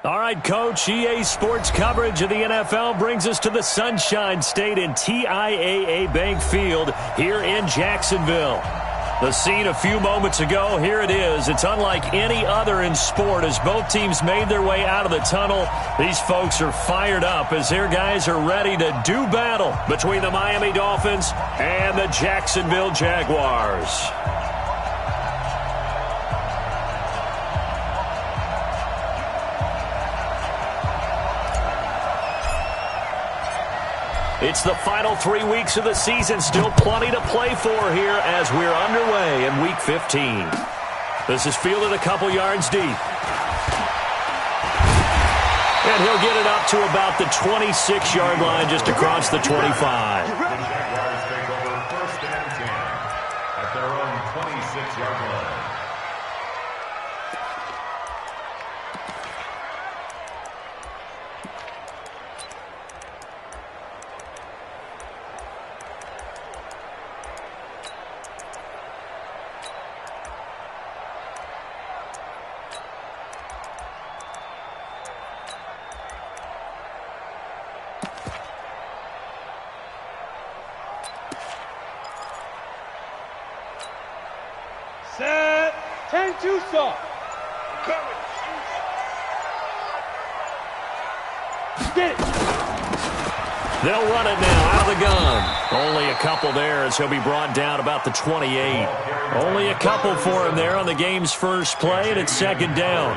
All right, Coach, EA Sports coverage of the NFL brings us to the Sunshine State in TIAA Bank Field here in Jacksonville. The scene a few moments ago, here it is. It's unlike any other in sport as both teams made their way out of the tunnel. These folks are fired up as their guys are ready to do battle between the Miami Dolphins and the Jacksonville Jaguars. It's the final 3 weeks of the season. Still plenty to play for here as we're underway in Week 15. This is fielded a couple yards deep. And he'll get it up to about the 26-yard line just across the 25. The Jaguars take over 1st and 10 at their own 26-yard line. Set. 10-2 soft. Get it. They'll run it now out of the gun. Only a couple there as he'll be brought down about the 28. Only a couple for him there on the game's first play, and it's second down.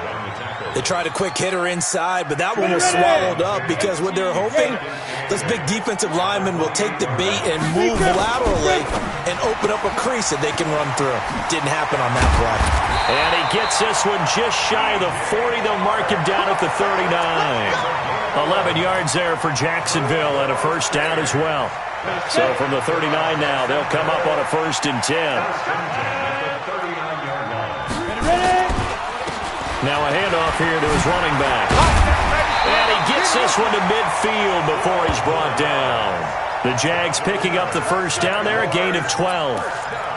They tried a quick hitter inside, but that one was swallowed up because what they're hoping, this big defensive lineman will take the bait and move laterally and open up a crease that they can run through. Didn't happen on that play. And he gets this one just shy of the 40. They'll mark him down at the 39. 11 yards there for Jacksonville and a first down as well. So from the 39 now, they'll come up on a 1st and 10. Now a handoff here to his running back. And he gets this one to midfield before he's brought down. The Jags picking up the first down there, a gain of 12.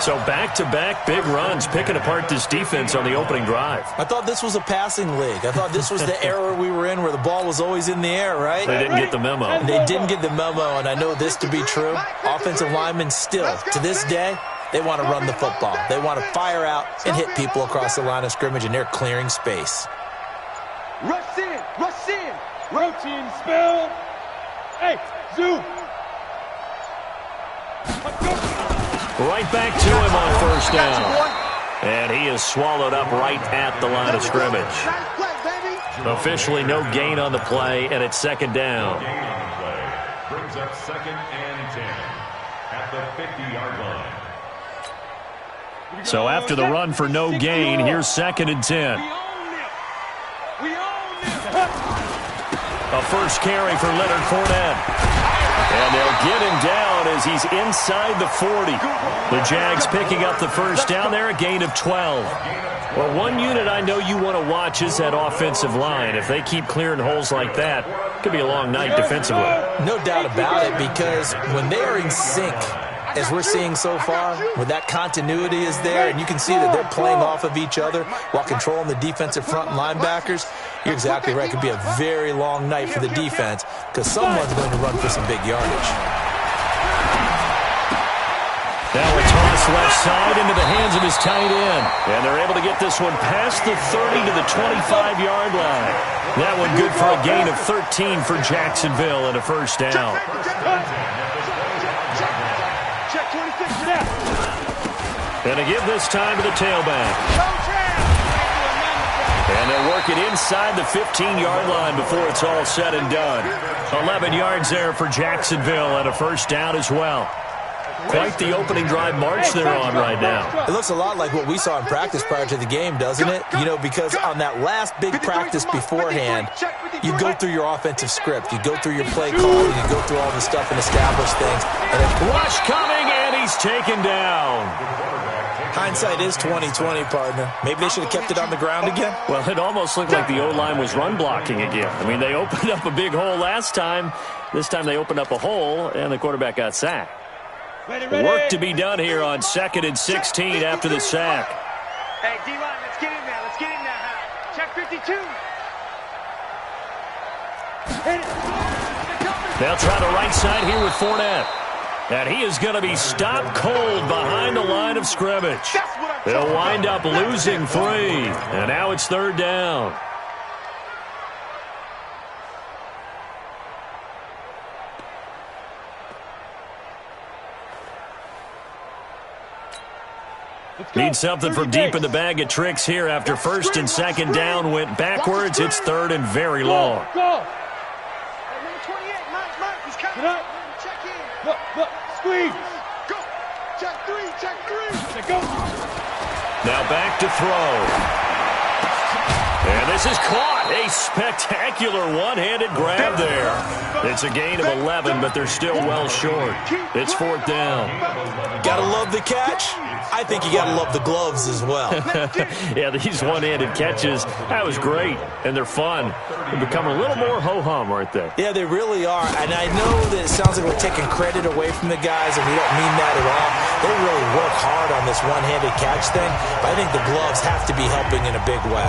So back-to-back big runs, picking apart this defense on the opening drive. I thought this was a passing league. I thought this was the era we were in where the ball was always in the air, right? They didn't get the memo. They didn't get the memo, and I know this to be true. Offensive linemen still, to this day, they want to run the football. They want to fire out and hit people across the line of scrimmage, and they're clearing space. Rush in. Rush in. Routine spell. Hey, zoom. Right back to him on first down. And he is swallowed up right at the line of scrimmage. Officially no gain on the play, and it's second down. Brings up 2nd and 10 at the 50-yard line. So after the run for no gain, here's 2nd and 10. A first carry for Leonard Fournette. And they'll get him down as he's inside the 40. The Jags picking up the first down there, a gain of 12. Well, one unit I know you want to watch is that offensive line. If they keep clearing holes like that, it could be a long night defensively. No doubt about it, because when they are in sync, as we're seeing so far, where that continuity is there, and you can see that they're playing off of each other while controlling the defensive front and linebackers, you're exactly right. It could be a very long night for the defense because someone's going to run for some big yardage. Now a toss left side into the hands of his tight end. And they're able to get this one past the 30 to the 25-yard line. That one good for a gain of 13 for Jacksonville and a first down. And to give this time to the tailback. And they'll work it inside the 15-yard line before it's all said and done. 11 yards there for Jacksonville and a first down as well. Quite the opening drive march they're on right now. It looks a lot like what we saw in practice prior to the game, doesn't it? You know, because on that last big practice beforehand, you go through your offensive script. You go through your play calling. You go through all the stuff and establish things. And then rush coming, and he's taken down. Hindsight is 20/20, partner. Maybe they should have kept it on the ground again. Well, it almost looked like the O-line was run blocking again. I mean, they opened up a big hole last time. This time they opened up a hole, and the quarterback got sacked. Work to be done here on 2nd and 16 after the sack. Hey, D-line, let's get in there. Let's get in there. Check 52. They'll try the right side here with Fournette. And he is going to be stopped cold behind the line of scrimmage. They'll wind up losing 3. And now it's 3rd down. Need something from deep in the bag of tricks here after 1st and 2nd down went backwards. It's 3rd and very long. Go. Look, squeeze. Go. Check 3. Go. Now back to throw. And this is caught. A spectacular one-handed grab there. It's a gain of 11, but they're still well short. It's 4th down. Gotta love the catch. I think you gotta love the gloves as well. Yeah, these one-handed catches, that was great, and they're fun. They've become a little more ho-hum, aren't they? Yeah, they really are, and I know that it sounds like we're taking credit away from the guys, and we don't mean that at all. They really work hard on this one-handed catch thing, but I think the gloves have to be helping in a big way.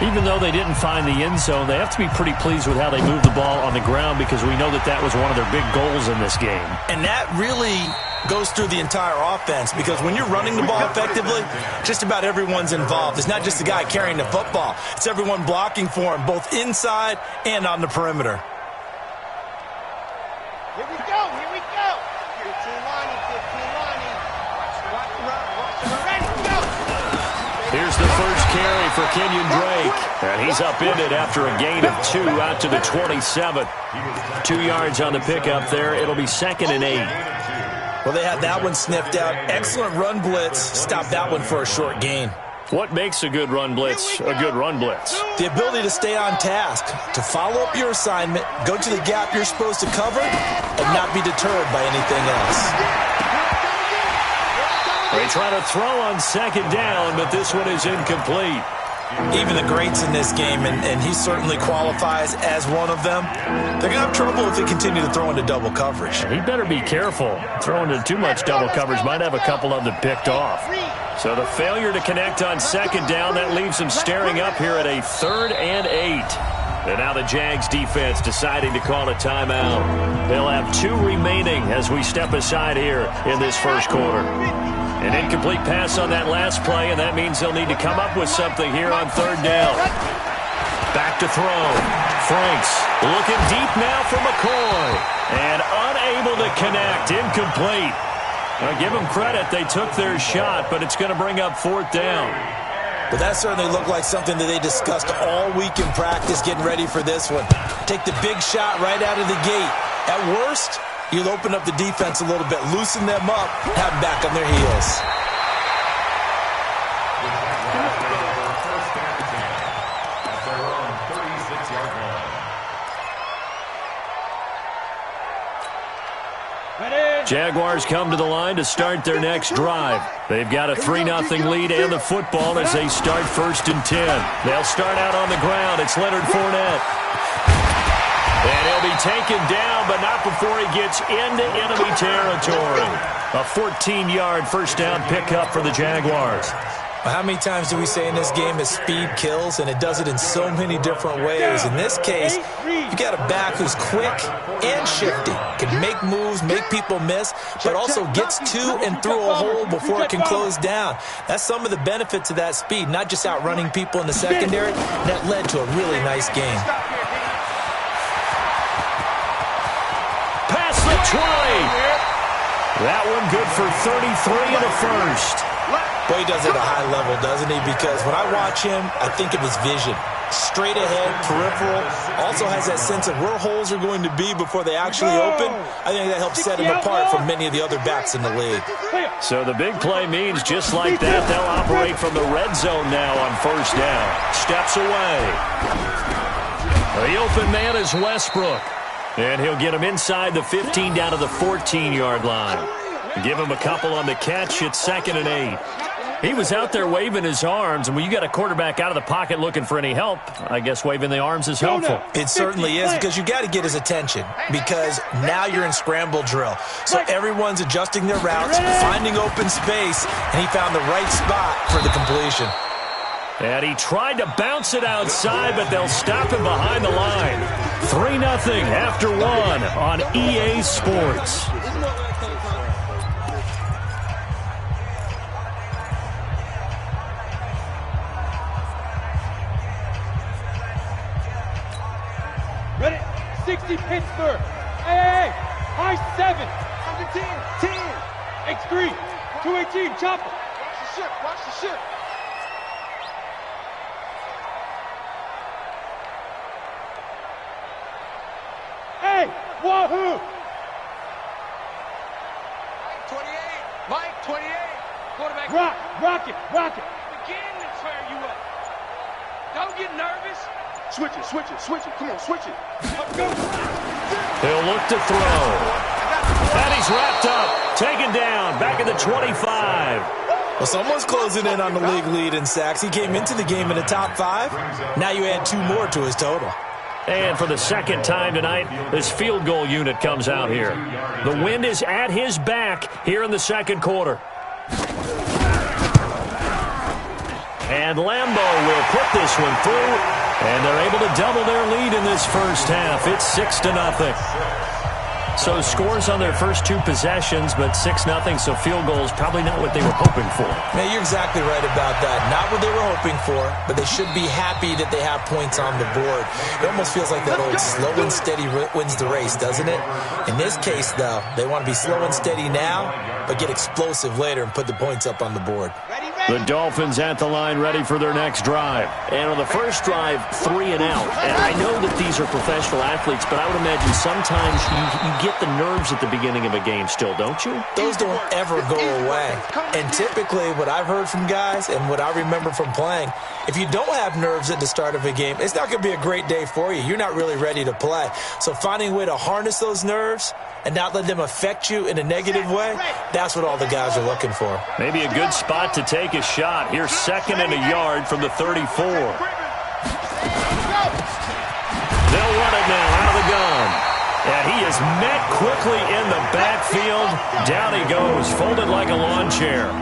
Even though they didn't find the end zone, they have to be pretty pleased with how they moved the ball on the ground because we know that that was one of their big goals in this game. And that really goes through the entire offense because when you're running the ball effectively, just about everyone's involved. It's not just the guy carrying the football. It's everyone blocking for him, both inside and on the perimeter. Here we go. 15 lining. Watch the run. Ready, go. Here's the first carry for Kenyon Drake. And he's upended after a gain of 2 out to the 27. 2 yards on the pickup there. It'll be 2nd and 8. Well, they had that one sniffed out. Excellent run blitz. Stopped that one for a short gain. What makes a good run blitz a good run blitz? The ability to stay on task, to follow up your assignment, go to the gap you're supposed to cover, and not be deterred by anything else. They try to throw on 2nd down, but this one is incomplete. Even the greats in this game, and he certainly qualifies as one of them, they're going to have trouble if they continue to throw into double coverage. He better be careful. Throwing into too much double coverage might have a couple of them picked off. So the failure to connect on 2nd down, that leaves them staring up here at a 3rd and 8. And now the Jags defense deciding to call a timeout. They'll have 2 remaining as we step aside here in this first quarter. An incomplete pass on that last play, and that means they'll need to come up with something here on 3rd down. Back to throw. Franks looking deep now for McCoy. And unable to connect. Incomplete. Now, give them credit. They took their shot, but it's going to bring up 4th down. But that certainly looked like something that they discussed all week in practice getting ready for this one. Take the big shot right out of the gate. At worst, you'll open up the defense a little bit, loosen them up, have them back on their heels. Jaguars come to the line to start their next drive. They've got a 3-0 lead and the football as they start 1st and 10. They'll start out on the ground. It's Leonard Fournette. And he'll be taken down, but not before he gets into enemy territory. A 14-yard first down pickup for the Jaguars. How many times do we say in this game that speed kills, and it does it in so many different ways? In this case, you got a back who's quick and shifty, can make moves, make people miss, but also gets to and through a hole before it can close down. That's some of the benefits of that speed, not just outrunning people in the secondary. That led to a really nice game. Past the 20. That one good for 33 in the first. Boy, he does it at a high level, doesn't he? Because when I watch him, I think of his vision. Straight ahead, peripheral. Also has that sense of where holes are going to be before they actually open. I think that helps set him apart from many of the other backs in the league. So the big play means just like that, they'll operate from the red zone now on 1st down. Steps away. The open man is Westbrook. And he'll get him inside the 15 down to the 14-yard line. Give him a couple on the catch. It's 2nd and 8. He was out there waving his arms, and when you got a quarterback out of the pocket looking for any help, I guess waving the arms is helpful. It certainly is, because you got to get his attention, because now you're in scramble drill. So everyone's adjusting their routes, finding open space, and he found the right spot for the completion. And he tried to bounce it outside, but they'll stop him behind the line. 3-0 after one on EA Sports. Ready? 60 Pittsburgh. Hey, high 7. 17, 10. X3. 218, chopper. Watch the ship, watch the ship. Hey, wahoo! Mike, 28. Quarterback. Rock it. Begin to tear you up. Don't get nervous. Switch it. Come on, switch it. Let's go. He'll look to throw. And he's wrapped up. Taken down. Back at the 25. Well, someone's closing in on the league lead in sacks. He came into the game in the top 5. Now you add 2 more to his total. And for the second time tonight, this field goal unit comes out here. The wind is at his back here in the second quarter. And Lambeau will put this one through, and they're able to double their lead in this first half. It's 6-0. So scores on their first 2 possessions, but 6-0, so field goals probably not what they were hoping for. Man, you're exactly right about that. Not what they were hoping for, but they should be happy that they have points on the board. It almost feels like that old slow and steady wins the race, doesn't it? In this case, though, they want to be slow and steady now, but get explosive later and put the points up on the board. The Dolphins at the line ready for their next drive. And on the first drive, 3 and out. And I know that these are professional athletes, but I would imagine sometimes you get the nerves at the beginning of a game still, don't you? Those don't ever go away. And typically what I've heard from guys and what I remember from playing, if you don't have nerves at the start of a game, it's not going to be a great day for you. You're not really ready to play. So finding a way to harness those nerves and not let them affect you in a negative way, that's what all the guys are looking for. Maybe a good spot to take a shot. Here's 2nd and a yard from the 34. They'll run it now out of the gun. And he is met quickly in the backfield. Down he goes, folded like a lawn chair.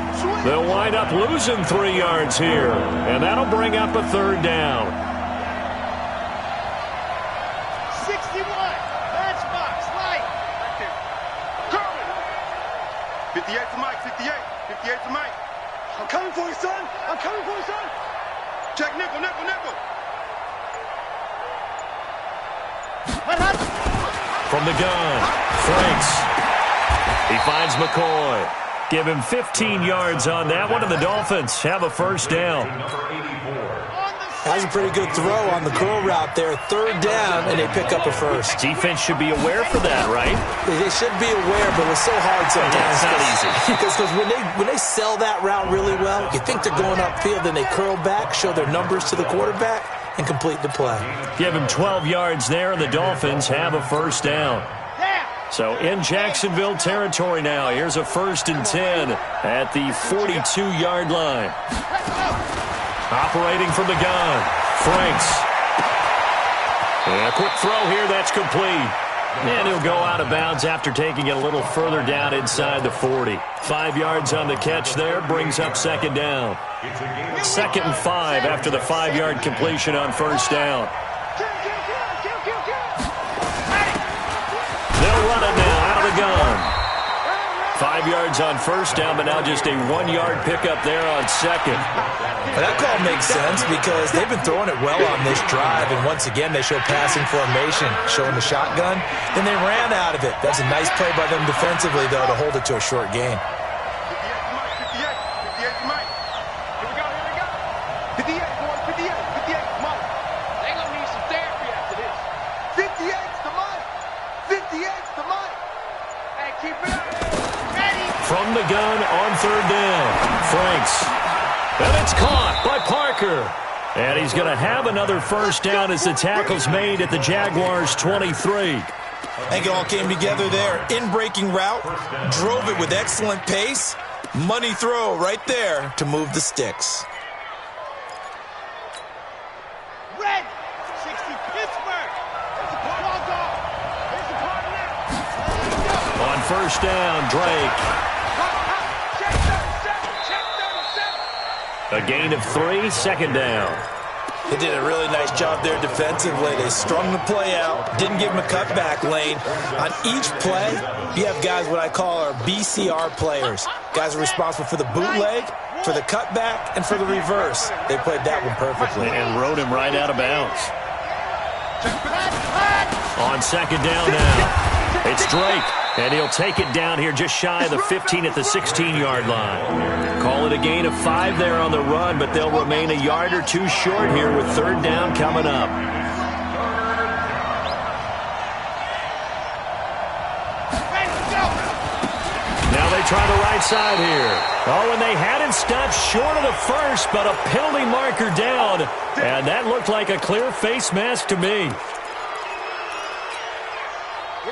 They'll wind up losing 3 yards here. And that'll bring up a 3rd down. 61. Matchbox, light. Right there. Curling. 58 to Mike, 58 to Mike. I'm coming for you, son. Check nickel. From the gun, Franks. He finds McCoy. Give him 15 yards on that one, and the Dolphins have a 1st down. That was a pretty good throw on the curl route there. 3rd down, and they pick up a 1st. Defense should be aware for that, right? They should be aware, but it's so hard sometimes. It's not easy. Because when they sell that route really well, you think they're going upfield, and they curl back, show their numbers to the quarterback, and complete the play. Give him 12 yards there, and the Dolphins have a 1st down. So in Jacksonville territory now. Here's a 1st and 10 at the 42-yard line. Operating from the gun, Franks. And a quick throw here, that's complete. And he'll go out of bounds after taking it a little further down inside the 40. 5 yards on the catch there, brings up 2nd down. 2nd and 5 after the 5-yard completion on 1st down. They'll run it now out of the gun. 5 yards on 1st down, but now just a 1-yard pickup there on 2nd. Well, that call makes sense because they've been throwing it well on this drive, and once again they show passing formation, showing the shotgun. Then they ran out of it. That's a nice play by them defensively, though, to hold it to a short gain. 58 to Mike. Here we go. 58 to Mike. They gonna need some therapy after this. 58 to Mike. Hey, keep it up. Ready. From the gun on 3rd down, Franks. And it's caught by Parker. And he's going to have another 1st down as the tackle's made at the Jaguars' 23. I think it all came together there. In-breaking route, drove it with excellent pace. Money throw right there to move the sticks. Red. 60 Pittsburgh. There's a partner. There's a partner. On 1st down, Drake. Check 37. A gain of 3, 2nd down. They did a really nice job there defensively. They strung the play out, didn't give them a cutback lane. On each play, you have guys what I call our BCR players. Guys are responsible for the bootleg, for the cutback, and for the reverse. They played that one perfectly. And rode him right out of bounds. On second down now, it's Drake. And he'll take it down here just shy of the 15 at the 16-yard line. Call it a gain of 5 there on the run, but they'll remain a yard or two short here with third down coming up. Now they try the right side here. Oh, and they had him stopped short of the first, but a penalty marker down. And that looked like a clear face mask to me.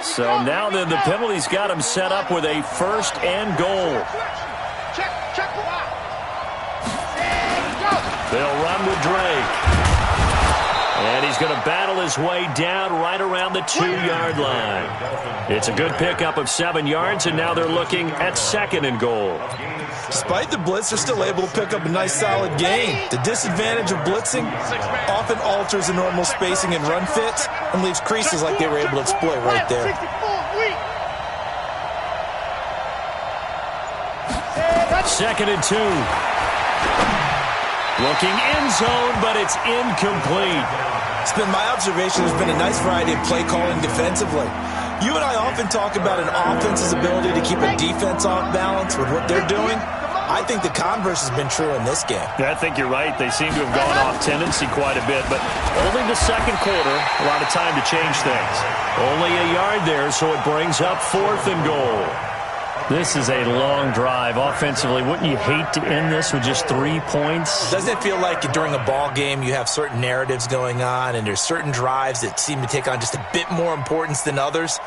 So now then the penalty's got him set up with a first and goal. They'll run with Drake. And he's going to battle his way down right around the 2-yard line. It's a good pickup of 7 yards, and now they're looking at second and goal. Despite the blitz, they're still able to pick up a nice solid gain. The disadvantage of blitzing often alters the normal spacing and run fits and leaves creases like they were able to exploit right there. Second and 2. Looking end zone, but it's incomplete. It's been my observation there's been a nice variety of play calling defensively. You and I often talk about an offense's ability to keep a defense off balance with what they're doing. I think the converse has been true in this game. Yeah, I think you're right. They seem to have gone off tendency quite a bit, but only the second quarter, a lot of time to change things. Only a yard there, so it brings up fourth and goal. This is a long drive offensively. Wouldn't you hate to end this with just 3 points? Doesn't it feel like during a ball game you have certain narratives going on and there's certain drives that seem to take on just a bit more importance than others?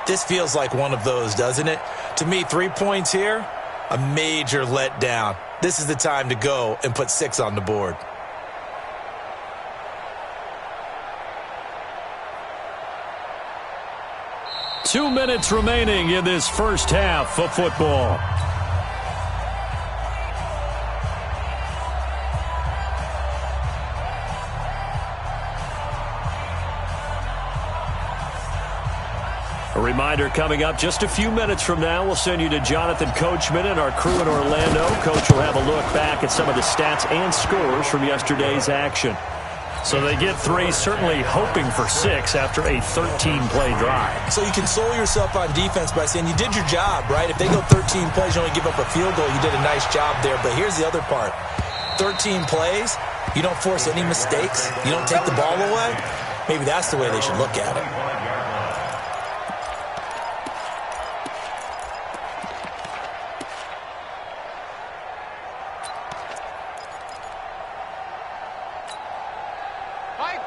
This feels like one of those, doesn't it? To me, 3 points here, a major letdown. This is the time to go and put 6 on the board. Two minutes remaining in this first half of football. A reminder coming up just a few minutes from now. We'll send you to Jonathan Coachman and our crew in Orlando. Coach will have a look back at some of the stats and scores from yesterday's action. So they get 3, certainly hoping for 6 after a 13-play drive. So you console yourself on defense by saying you did your job, right? If they go 13 plays, you only give up a field goal, you did a nice job there. But here's the other part. 13 plays, you don't force any mistakes, you don't take the ball away. Maybe that's the way they should look at it.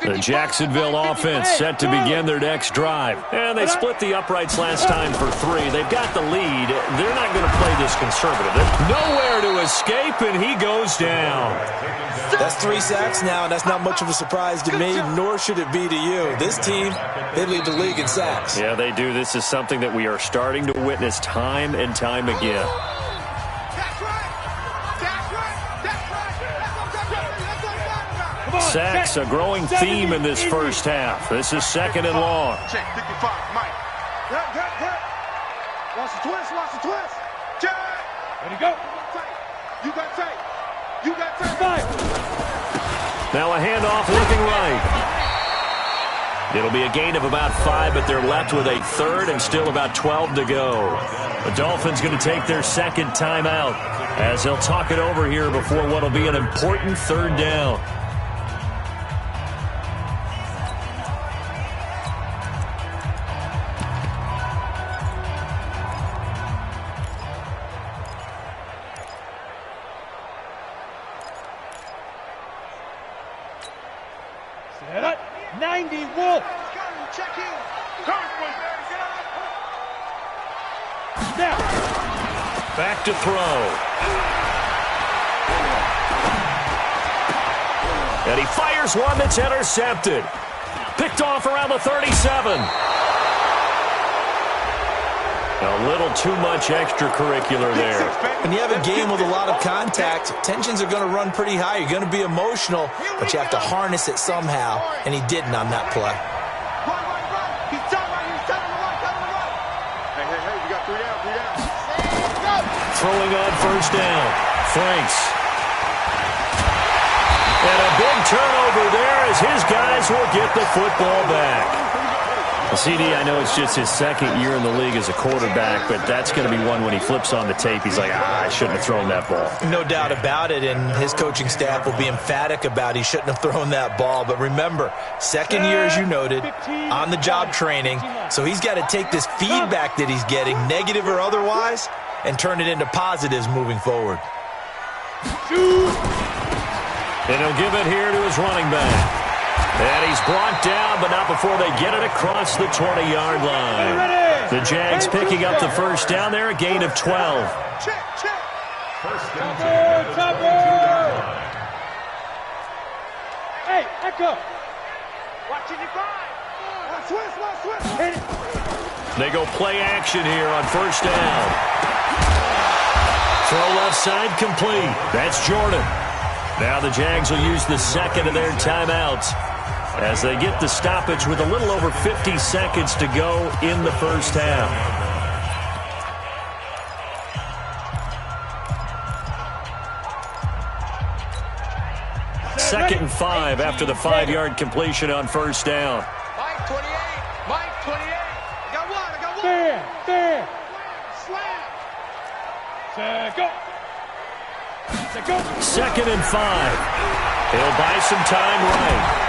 The Jacksonville offense set to begin their next drive. And they split the uprights last time for 3. They've got the lead. They're not going to play this conservative. They're nowhere to escape, and he goes down. That's 3 sacks now, and that's not much of a surprise to me, nor should it be to you. This team, they lead the league in sacks. Yeah, they do. This is something that we are starting to witness time and time again. Sacks, a growing theme in this first half. This is second and long. Check 55, Mike. Watch the twist, watch the twist. Check. Ready, go. You got tape. You got tape. Now a handoff looking right. It'll be a gain of about 5, but they're left with a third and still about 12 to go. The Dolphins going to take their second timeout as they'll talk it over here before what will be an important third down. Set up. 90 Wolf. Check in. Snap. Back to throw. And he fires one that's intercepted. Picked off around the 37. A little too much extracurricular there. When you have a game with a lot of contact, tensions are going to run pretty high. You're going to be emotional, but you have to harness it somehow, and he didn't on that play. He's done right. He's done on the right. Hey, we got 3 down. Throwing on first down. Franks. And a big turnover there as his guys will get the football back. CD, I know it's just his second year in the league as a quarterback, but that's going to be one when he flips on the tape. He's like, I shouldn't have thrown that ball. No doubt about it, and his coaching staff will be emphatic about he shouldn't have thrown that ball. But remember, second year, as you noted, on-the-job training, so he's got to take this feedback that he's getting, negative or otherwise, and turn it into positives moving forward. And he'll give it here to his running back. And he's brought down, but not before they get it across the 20-yard line. The Jags picking up the first down there, a gain of 12. Check. First and 10 at the 22-yard line. Hey, Echo. Watching you find. Switch. Hit it. They go play action here on first down. Throw left side complete. That's Jordan. Now the Jags will use the second of their timeouts as they get the stoppage with a little over 50 seconds to go in the first half. Second and 5 after the 5-yard completion on first down. Mike 28. I got one. Fair. Slam. Go. Second and 5. He'll buy some time right.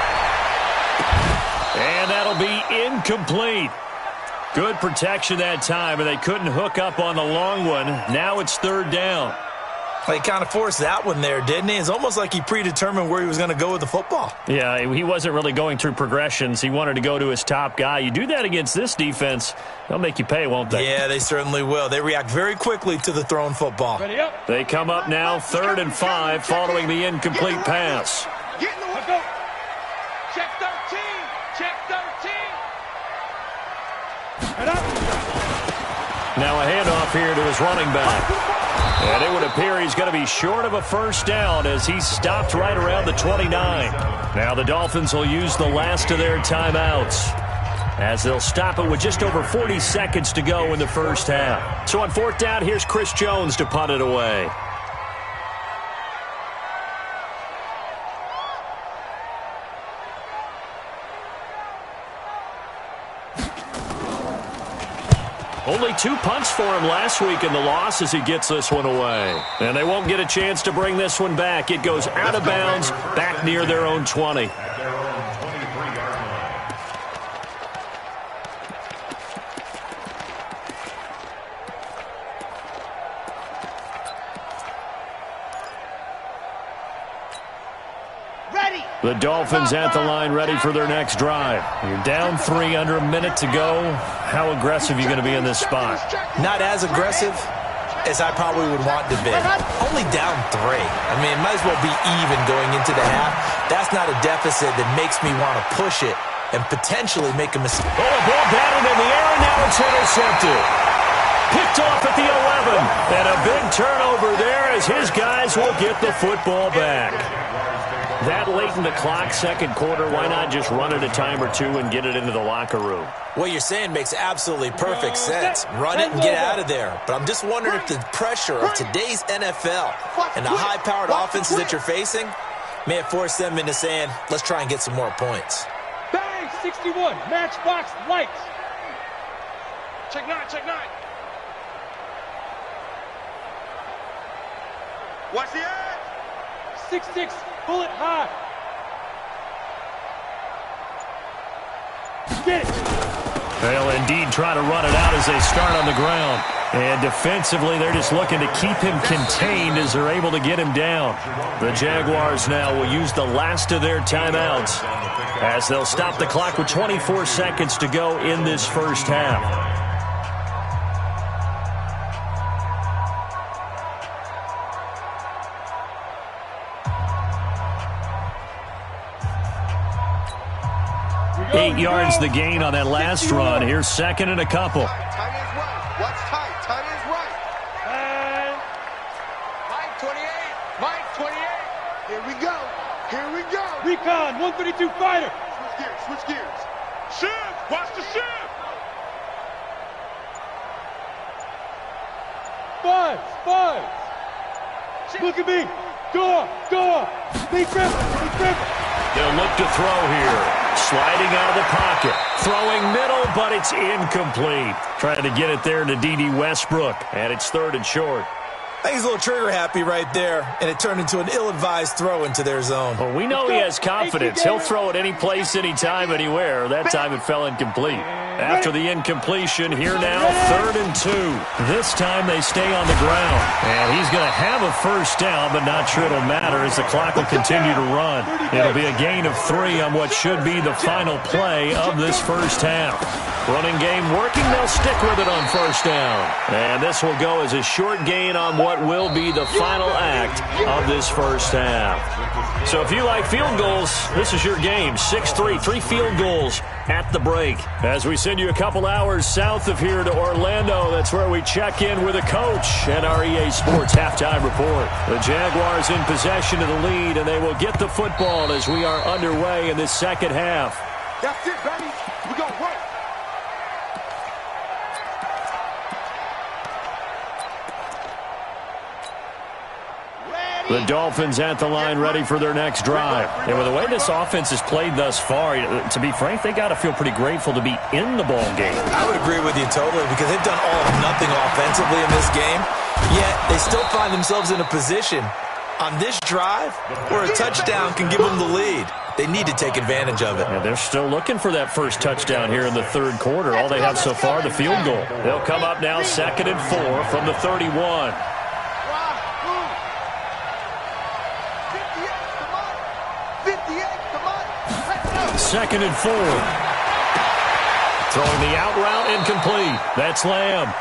And that'll be incomplete. Good protection that time, and they couldn't hook up on the long one. Now it's third down. He kind of forced that one there, didn't he? It's almost like he predetermined where he was going to go with the football. Yeah, he wasn't really going through progressions. He wanted to go to his top guy. You do that against this defense, they'll make you pay, won't they? Yeah, they certainly will. They react very quickly to the thrown football. Ready up. They come up now, third and 5, following the incomplete pass. Get in the way. Go. Check 13. Head up. Now a handoff here to his running back. And it would appear he's going to be short of a first down as he stopped right around the 29. Now the Dolphins will use the last of their timeouts as they'll stop it with just over 40 seconds to go in the first half. So on fourth down, here's Chris Jones to punt it away. Only 2 punts for him last week in the loss as he gets this one away. And they won't get a chance to bring this one back. It goes out of bounds back near their own 20. At their own 23-yard line. Ready. The Dolphins at the line ready for their next drive. You're down 3, under a minute to go. How aggressive are you going to be in this spot? Not as aggressive as I probably would want to be. Only down 3. I mean, it might as well be even going into the half. That's not a deficit that makes me want to push it and potentially make a mistake. Oh, a ball batted in the air, and now it's intercepted. Picked off at the 11. And a big turnover there as his guys will get the football back. That late in the clock, second quarter, why not just run it a time or two and get it into the locker room? What you're saying makes absolutely perfect sense. Run it and get out of there. But I'm just wondering if the pressure of today's NFL and the high-powered offenses that you're facing may have forced them into saying, let's try and get some more points. Bang! 61. Matchbox lights. Check 9. Watch the edge. 6-6. Bullet high. Get it. They'll indeed try to run it out as they start on the ground. And defensively, they're just looking to keep him contained as they're able to get him down. The Jaguars now will use the last of their timeouts as they'll stop the clock with 24 seconds to go in this first half. Eight yards the gain on that last run. Here's second and a couple. Tight ends run. Watch Mike, 28. Here we go. Here we go. Recon, 132 fighter. Switch gears, switch gears. Shift, watch the shift. Spies. Look at me. Door. Be careful. They'll look to throw here. Sliding out of the pocket. Throwing middle, but it's incomplete. Trying to get it there to D.D. Westbrook. And it's 3rd and short. I think he's a little trigger happy right there, and it turned into an ill-advised throw into their zone. Well, we know he has confidence. He'll throw it any place, anytime, anywhere. That time it fell incomplete. After the incompletion, here now, 3rd and 2. This time they stay on the ground. And he's going to have a first down, but not sure it'll matter as the clock will continue to run. It'll be a gain of 3 on what should be the final play of this first half. Running game working, they'll stick with it on first down. And this will go as a short gain on what will be the final act of this first half. So if you like field goals, this is your game. 6-3, 3 field goals at the break. As we send you a couple hours south of here to Orlando, that's where we check in with a coach and our EA Sports halftime report. The Jaguars in possession of the lead, and they will get the football as we are underway in this second half. That's it, baby. We gonna work. The Dolphins at the line ready for their next drive. And with the way this offense has played thus far, to be frank, they got to feel pretty grateful to be in the ball game. I would agree with you totally because they've done all or nothing offensively in this game, yet they still find themselves in a position on this drive where a touchdown can give them the lead. They need to take advantage of it. And they're still looking for that first touchdown here in the 3rd quarter. All they have so far, the field goal. They'll come up now 2nd and 4 from the 31. 2nd and 4. Throwing the out route incomplete. That's Lamb.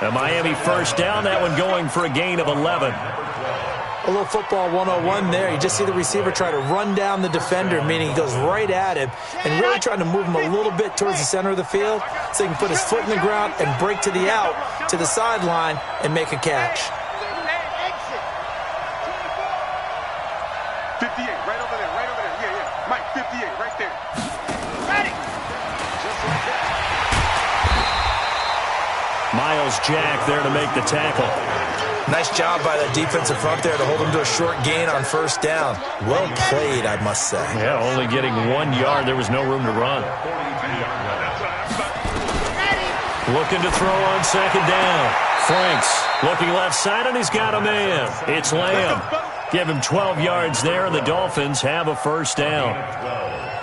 A Miami first down, that one going for a gain of 11. A little football 101 there. You just see the receiver try to run down the defender, meaning he goes right at him and really trying to move him a little bit towards the center of the field so he can put his foot in the ground and break to the out, to the sideline, and make a catch. 58, right over there. Yeah. Mike, 58, right there. Ready. Just like that. Miles Jack there to make the tackle. Nice job by the defensive front there to hold him to a short gain on first down. Well played, I must say. Yeah, only getting 1 yard. There was no room to run. Looking to throw on 2nd down. Franks looking left side, and he's got a man. It's Lamb. Give him 12 yards there, and the Dolphins have a first down.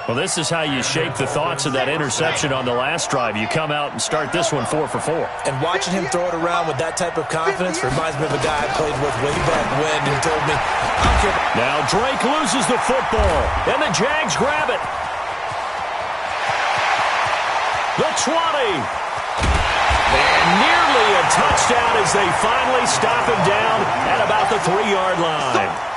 Well, this is how you shape the thoughts of that interception on the last drive. You come out and start this one 4 for 4. And watching him throw it around with that type of confidence reminds me of a guy I played with way back when who told me, I don't care. Now Drake loses the football, and the Jags grab it. The 20. And nearly a touchdown as they finally stop him down at about the 3-yard line.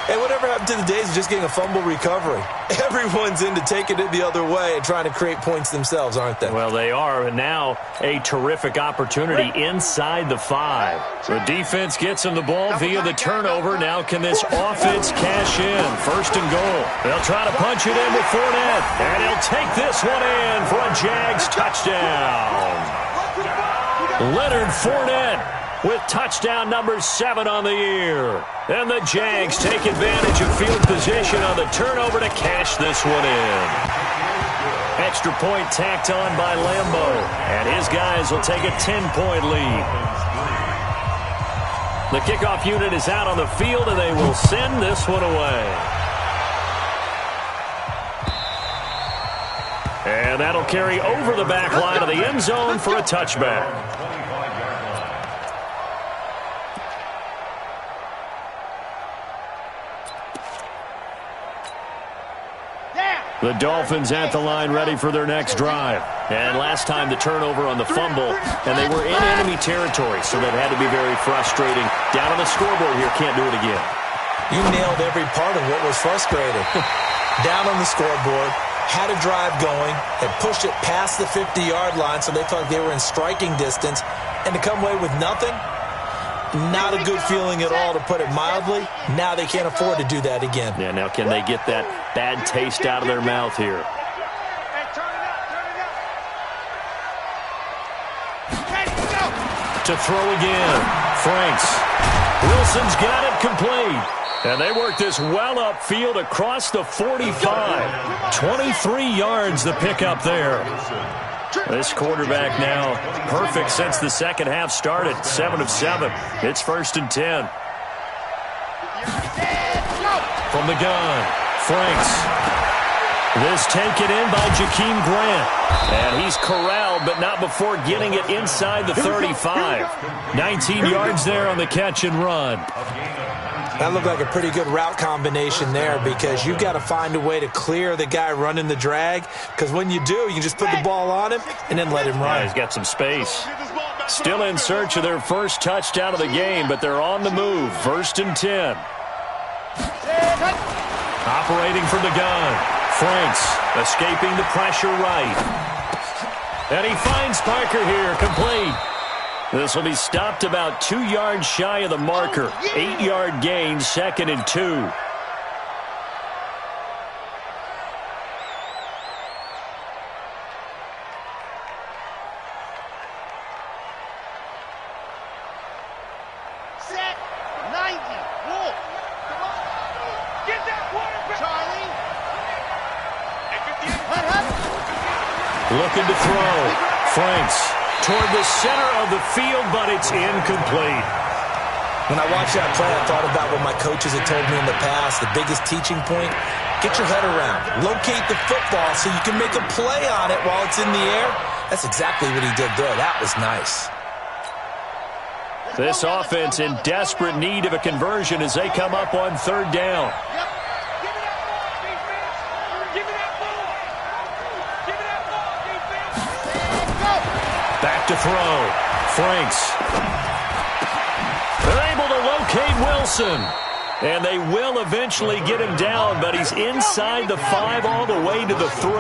And whatever happened to the days of just getting a fumble recovery? Everyone's into taking it the other way and trying to create points themselves, aren't they? Well, they are, and now a terrific opportunity inside the 5. The defense gets him the ball via the turnover. Now can this offense cash in? 1st and goal. They'll try to punch it in with Fournette, and he'll take this one in for a Jags touchdown. Leonard Fournette with touchdown number 7 on the year. And the Jags take advantage of field position on the turnover to cash this one in. Extra point tacked on by Lambeau. And his guys will take a 10-point lead. The kickoff unit is out on the field, and they will send this one away. And that'll carry over the back line of the end zone for a touchback. The Dolphins at the line ready for their next drive. And last time the turnover on the fumble, and they were in enemy territory, so that had to be very frustrating. Down on the scoreboard here, can't do it again. You nailed every part of what was frustrating. Down on the scoreboard, had a drive going, had pushed it past the 50-yard line, so they thought they were in striking distance, and to come away with nothing, Not a good feeling at all, to put it mildly. Now they can't afford to do that again. Yeah, now can they get that bad taste out of their mouth here? To throw again. Franks. Wilson's got it complete. And they work this well upfield across the 45. 23 yards the pickup there. This quarterback now perfect since the second half started. 7 of 7. It's 1st and 10. From the gun, Franks. This taken in by Jakeem Grant. And he's corralled, but not before getting it inside the 35. 19 yards there on the catch and run. That looked like a pretty good route combination there, because you've got to find a way to clear the guy running the drag, because when you do, you can just put the ball on him and then let him run. Yeah, he's got some space. Still in search of their first touchdown of the game, but they're on the move. 1st and 10. Operating from the gun. Franks escaping the pressure right. And he finds Parker here, complete. This will be stopped about 2 yards shy of the marker. 8-yard gain, 2nd and 2. Set, 90, walk. Come on. Get that quarterback. Charlie. Looking to throw. Franks toward the center of the field, but it's incomplete. When I watched that play, I thought about what my coaches had told me in the past. The biggest teaching point, get your head around. Locate the football so you can make a play on it while it's in the air. That's exactly what he did there. That was nice. This offense in desperate need of a conversion as they come up on 3rd down. Back to throw. Franks. They're able to locate Wilson. And they will eventually get him down, but he's inside the 5 all the way to the 3.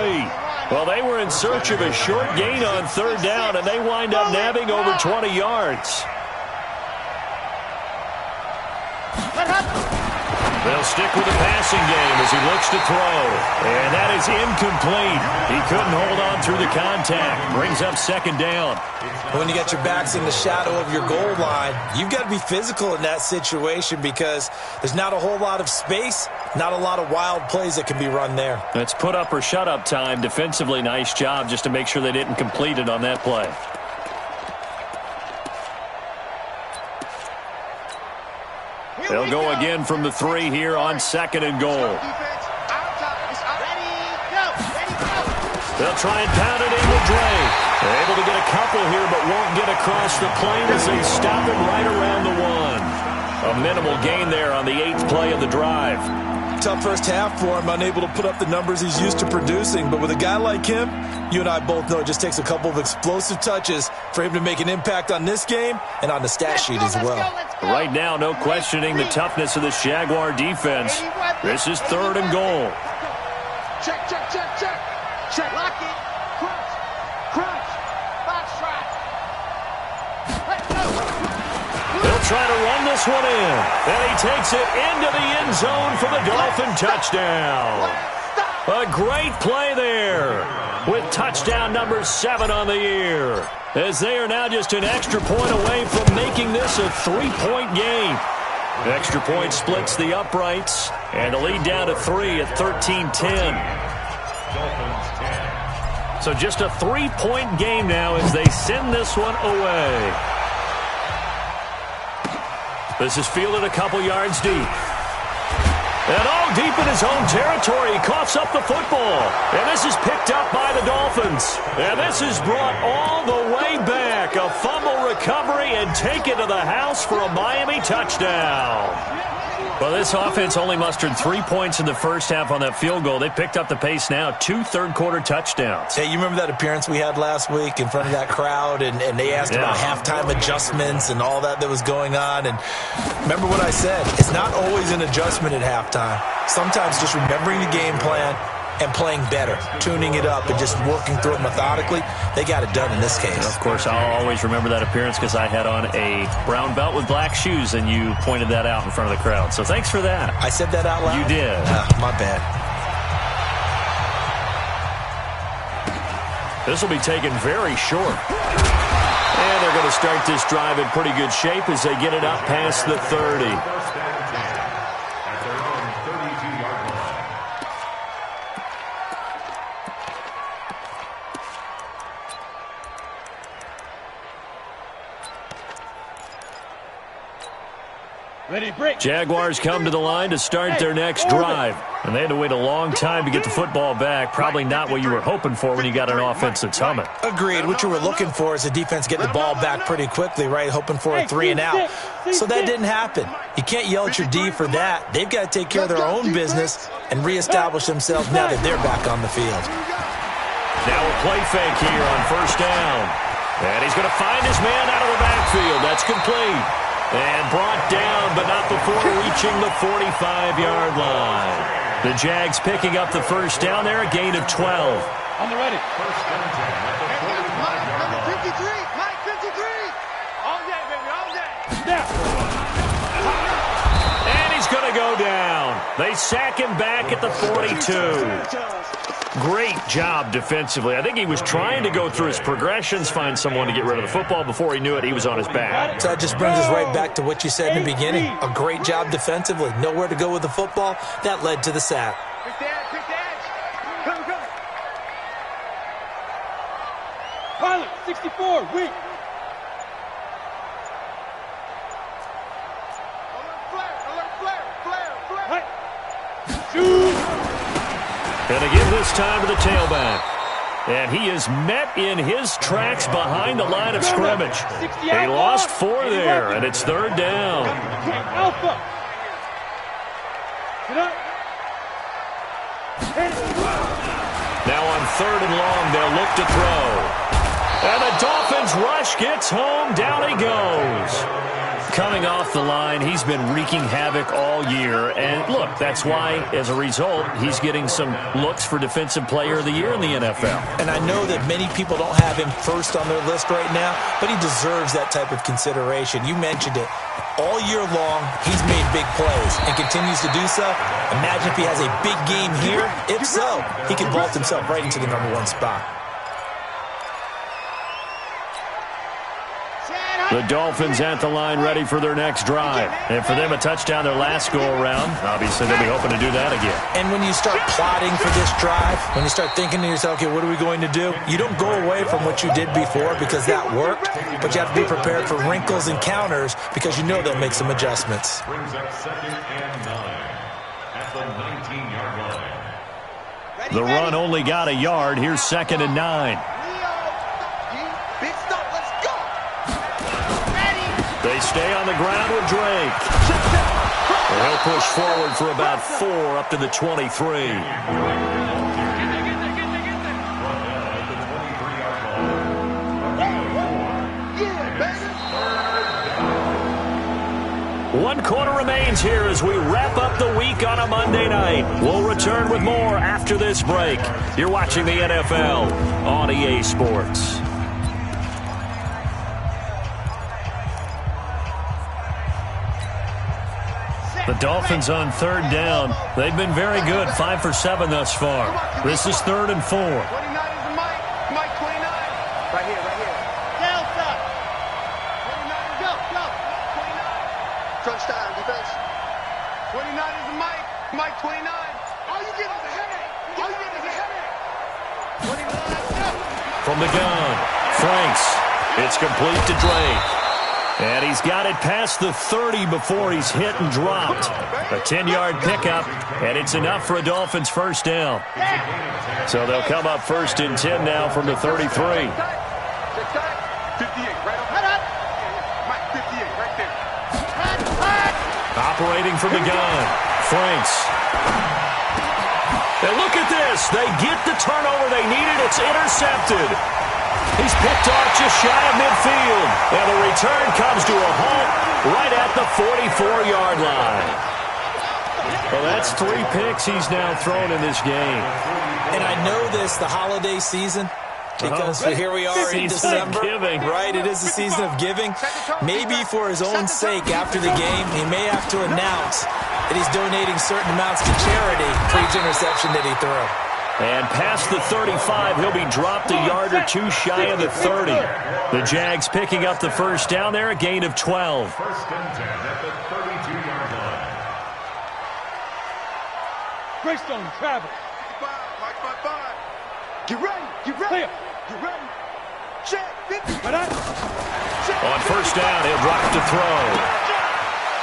Well, they were in search of a short gain on 3rd down, and they wind up nabbing over 20 yards. They'll stick with the passing game as he looks to throw. And that is incomplete. He couldn't hold on through the contact. Brings up 2nd down. When you got your backs in the shadow of your goal line, you've got to be physical in that situation, because there's not a whole lot of space, not a lot of wild plays that can be run there. It's put up or shut up time. Defensively, nice job just to make sure they didn't complete it on that play. They'll go again from the 3 here on 2nd and goal. They'll try and pound it in with Dre. They're able to get a couple here, but won't get across the plane as they stop him right around the 1. A minimal gain there on the 8th play of the drive. Tough first half for him, unable to put up the numbers he's used to producing. But with a guy like him, you and I both know it just takes a couple of explosive touches for him to make an impact on this game and on the stat sheet as well. Right now, no questioning the toughness of this Jaguar defense. This is 3rd and goal. Check, check, check, check. Check. Lock it. Crunch. Crunch. Box trap. Let's go. They'll try to run this one in. And he takes it into the end zone for the Dolphin touchdown. A great play there with touchdown number 7 on the year, as they are now just an extra point away from making this a 3-point game. Extra point splits the uprights, and a lead down to 3 at 13-10. So just a 3-point game now as they send this one away. This is fielded a couple yards deep. And all deep in his own territory, he coughs up the football. And this is picked up by the Dolphins. And this is brought all the way back. A fumble recovery and taken to the house for a Miami touchdown. Well, this offense only mustered 3 points in the first half on that field goal. They picked up the pace now. 2 third-quarter touchdowns. Hey, you remember that appearance we had last week in front of that crowd, and they asked about halftime adjustments and all that was going on. And remember what I said. It's not always an adjustment at halftime. Sometimes just remembering the game plan, and playing better, tuning it up and just working through it methodically. They got it done in this case. And of course, I'll always remember that appearance because I had on a brown belt with black shoes, and you pointed that out in front of the crowd. So thanks for that. I said that out loud? You did. My bad. This will be taken very short. And they're going to start this drive in pretty good shape as they get it up past the 30. First and 10 at their own 32-yard line. Ready, break. Jaguars come to the line to start their next drive. And they had to wait a long time to get the football back. Probably not what you were hoping for when you got an offense that's humming. Agreed. What you were looking for is the defense getting the ball back pretty quickly, right? Hoping for a 3 and out. So that didn't happen. You can't yell at your D for that. They've got to take care of their own business and reestablish themselves now that they're back on the field. Now a play fake here on first down. And he's going to find his man out of the backfield. That's complete. And brought down, but not before reaching the 45-yard line. The Jags picking up the first down there, a gain of 12. On the ready. First and 10 at the 45-yard line. 53, Mike 53. All day, baby, all day. Snap. And he's going to go down. They sack him back at the 42. Great job defensively. I think he was trying to go through his progressions, find someone to get rid of the football. Before he knew it, he was on his back. So that just brings us right back to what you said in the beginning. A great job defensively. Nowhere to go with the football. That led to the sack. Quick dash, quick dash. Come, come. Pilot, 64, weak. Alert flare, flare, flare, flare. Hey. Shoot. And again this time to the tailback. And he is met in his tracks behind the line of scrimmage. He lost 4 there, and it's third down. Alpha. Get up. Now on third and long, they'll look to throw. And the Dolphins rush gets home. Down he goes. Coming off the line, he's been wreaking havoc all year. And look, that's why, as a result, he's getting some looks for Defensive Player of the Year in the NFL. And I know that many people don't have him first on their list right now, but he deserves that type of consideration. You mentioned it. All year long, he's made big plays and continues to do so. Imagine if he has a big game here. If so, he can vault himself right into the #1 spot. The Dolphins at the line ready for their next drive. And for them, a touchdown their last go-around. Obviously, they'll be hoping to do that again. And when you start plotting for this drive, when you start thinking to yourself, okay, what are we going to do? You don't go away from what you did before because that worked, but you have to be prepared for wrinkles and counters because you know they'll make some adjustments. Brings up second and 9 at the 19-yard line. The run only got a yard. Here's second and 9. Big stop, let's go. They stay on the ground with Drake. He'll push forward for about 4 up to the 23. One quarter remains here as we wrap up the week on a Monday night. We'll return with more after this break. You're watching the NFL on EA Sports. The Dolphins on third down. They've been very good, 5 for 7 thus far. This is 3rd and 4. 29 is the Mike. Mike 29. Right here, right here. Delta. 29, go, go. 29. Crunch time, defense. 29 is the Mike. Mike 29. All you get is a headache. All you get is a headache. 29, go. From the gun, Franks. It's complete to Drake. And he's got it past the 30 before he's hit and dropped. A 10-yard pickup, and it's enough for a Dolphins first down. So they'll come up 1st and 10 now from the 33. 58, right up. Mike 58, right there. Operating from the gun, Franks. And look at this. They get the turnover they needed. It's intercepted. He's picked off just shy of midfield. And the return comes to a halt right at the 44-yard line. Well, That's 3 picks he's now thrown in this game. And I know this, the holiday season, because here we are in December, right? It is the season of giving. Maybe for his own sake, after the game, he may have to announce that he's donating certain amounts to charity for each interception that he threw. And past the 35, he'll be dropped a yard or 2 shy of the 30. The Jags picking up the first down there, a gain of 12. First and 10 at the 32-yard line. Greystone travel. Get ready, get ready, get ready. Check, On first down, he'll drop to throw.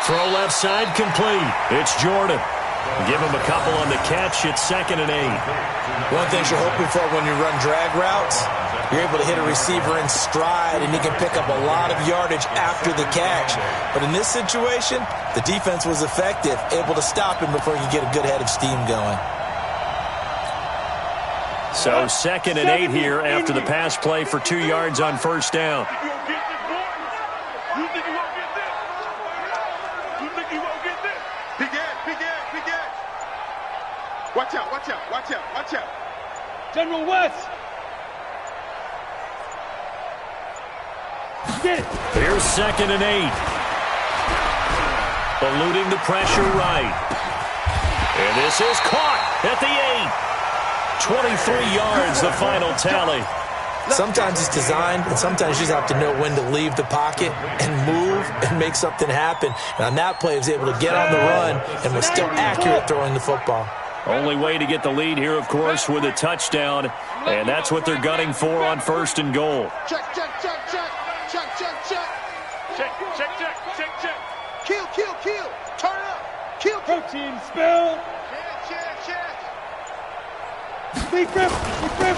Throw left side complete. It's Jordan. Give him a couple on the catch. It's 2nd and 8. One thing you're hoping for when you run drag routes, you're able to hit a receiver in stride, and he can pick up a lot of yardage after the catch. But in this situation, the defense was effective, able to stop him before he could get a good head of steam going. So 2nd and 8 here after the pass play for 2 yards on first down. Watch out, watch out, watch out, watch out. General West. Get it. Here's 2nd and 8. Eluding the pressure right. And this is caught at the 8. 23 yards, the final tally. Sometimes it's designed, and sometimes you just have to know when to leave the pocket and move and make something happen. And on that play, he was able to get on the run and was still accurate throwing the football. Only way to get the lead here, of course, with a touchdown. And that's what they're gunning for on 1st and goal. Check, check, check, check. Check, check, check. Check, check, check, check, check. Kill, kill, kill. Turn up. Kill, kill. Protein spill. Check, check, check. Deep rip, deep rip.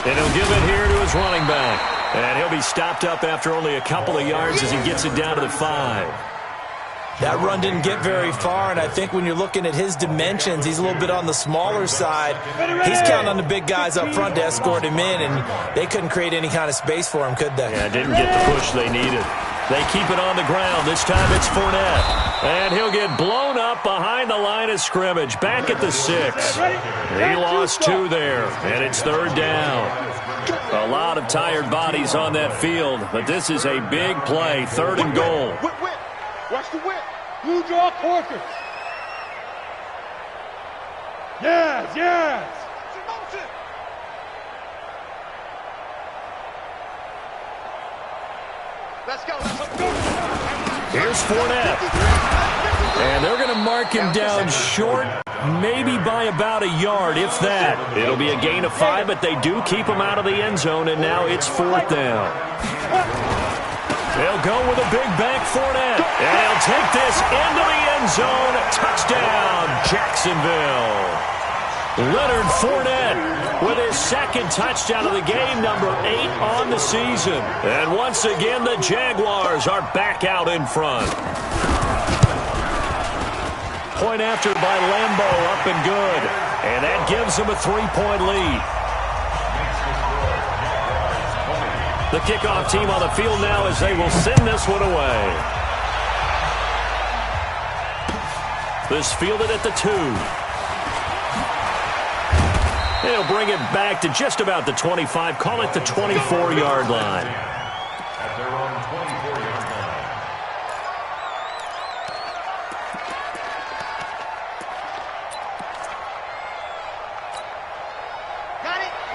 And he'll give it here to his running back. And he'll be stopped up after only a couple of yards as he gets it down to the 5. That run didn't get very far, and I think when you're looking at his dimensions, he's a little bit on the smaller side. He's counting on the big guys up front to escort him in, and they couldn't create any kind of space for him, could they? Yeah, didn't get the push they needed. They keep it on the ground. This time it's Fournette. And he'll get blown up behind the line of scrimmage. Back at the 6. He lost 2 there, and it's 3rd down. A lot of tired bodies on that field, but this is a big play. 3rd and goal. Whip, whip. Watch the whip. Blue draw Corkers. Yes, yes. Let's go. Here's Fournette. And they're going to mark him down short, maybe by about a yard, if that. It'll be a gain of 5, but they do keep him out of the end zone, and now it's 4th down. They'll go with a big bank Fournette. And he'll take this into the end zone. Touchdown, Jacksonville. Leonard Fournette with his 2nd touchdown of the game, number 8 on the season. And once again, the Jaguars are back out in front. Point after by Lambeau, up and good. And that gives them a 3-point lead. The kickoff team on the field now as they will send this one away. This fielded at the 2. They'll bring it back to just about the 25. Call it the 24-yard line. At their own 24-yard line.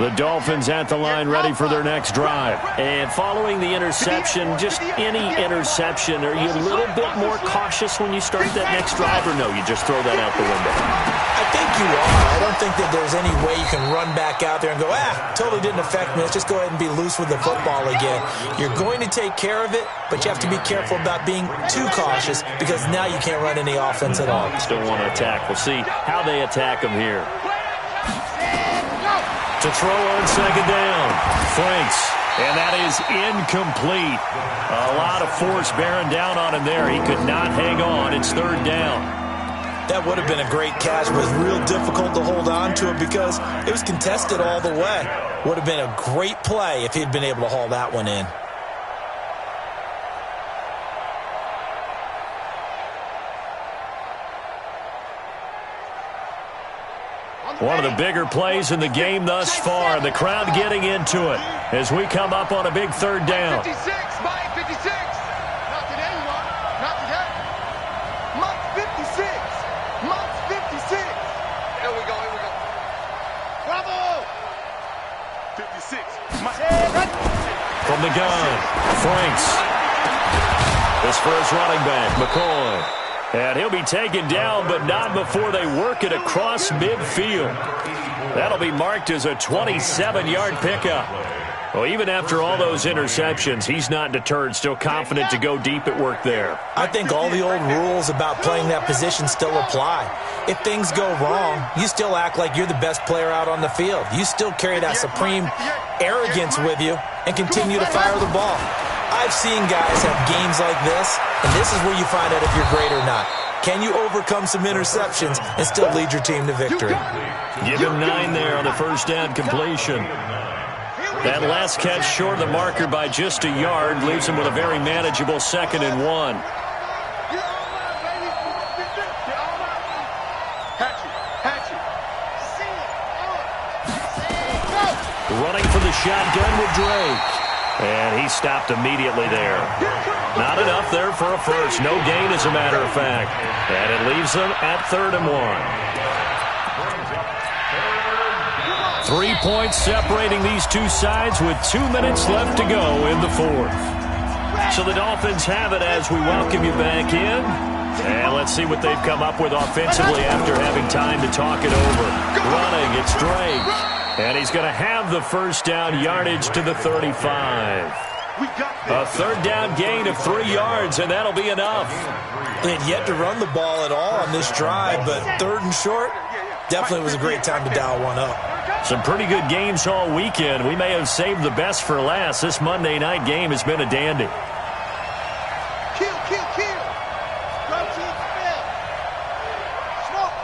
The Dolphins at the line ready for their next drive. And following the interception, just any interception, are you a little bit more cautious when you start that next drive, or no, you just throw that out the window? I think you are. I don't think that there's any way you can run back out there and go, totally didn't affect me. Let's just go ahead and be loose with the football again. You're going to take care of it, but you have to be careful about being too cautious because now you can't run any offense at all. Still want to attack. We'll see how they attack them here. To throw on 2nd down. Franks. And that is incomplete. A lot of force bearing down on him there. He could not hang on. It's 3rd down. That would have been a great catch, but it was real difficult to hold on to it because it was contested all the way. Would have been a great play if he'd been able to haul that one in. One of the bigger plays in the game thus far. The crowd getting into it as we come up on a big third down. 56, Mike, 56. Not today, you are. Not today. Mike, 56. Mike, 56. Here we go, here we go. Bravo. 56. Mike. From the gun, Franks. This for his running back, McCoy. And he'll be taken down, but not before they work it across midfield. That'll be marked as a 27-yard pickup. Well, even after all those interceptions, he's not deterred, still confident to go deep at work there. I think all the old rules about playing that position still apply. If things go wrong, you still act like you're the best player out on the field. You still carry that supreme arrogance with you and continue to fire the ball. I've seen guys have games like this, and this is where you find out if you're great or not. Can you overcome some interceptions and still lead your team to victory? Give him 9 there on the first down completion. That last catch short of the marker by just a yard leaves him with a very manageable 2nd and 1. Running for the shotgun with Drake. And he stopped immediately there. Not enough there for a first. No gain, as a matter of fact. And it leaves them at 3rd and 1. 3 points separating these two sides with 2 minutes left to go in the 4th. So the Dolphins have it as we welcome you back in. And let's see what they've come up with offensively after having time to talk it over. Running, it's Drake. And he's going to have the first down, yardage to the 35. A 3rd down gain of 3 yards, and that'll be enough. They had yet to run the ball at all on this drive, but 3rd and short, definitely was a great time to dial one up. Some pretty good games all weekend. We may have saved the best for last. This Monday night game has been a dandy. Kill, kill, kill. Go team, Phil. Smoke.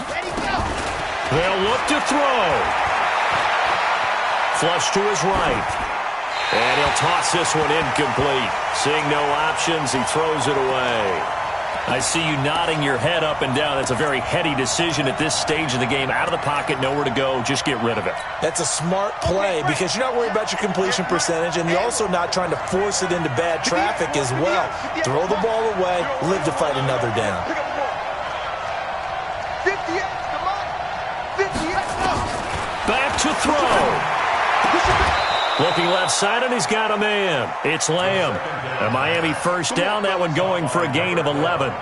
Ready, go. They'll look to throw. Flush to his right. And he'll toss this one incomplete. Seeing no options, he throws it away. I see you nodding your head up and down. That's a very heady decision at this stage of the game. Out of the pocket, nowhere to go. Just get rid of it. That's a smart play because you're not worried about your completion percentage, and you're also not trying to force it into bad traffic as well. Throw the ball away, live to fight another down. 58, come on. 58, no. Back to throw. Looking left side, and he's got a man. It's Lamb. A Miami first down, that one going for a gain of 11.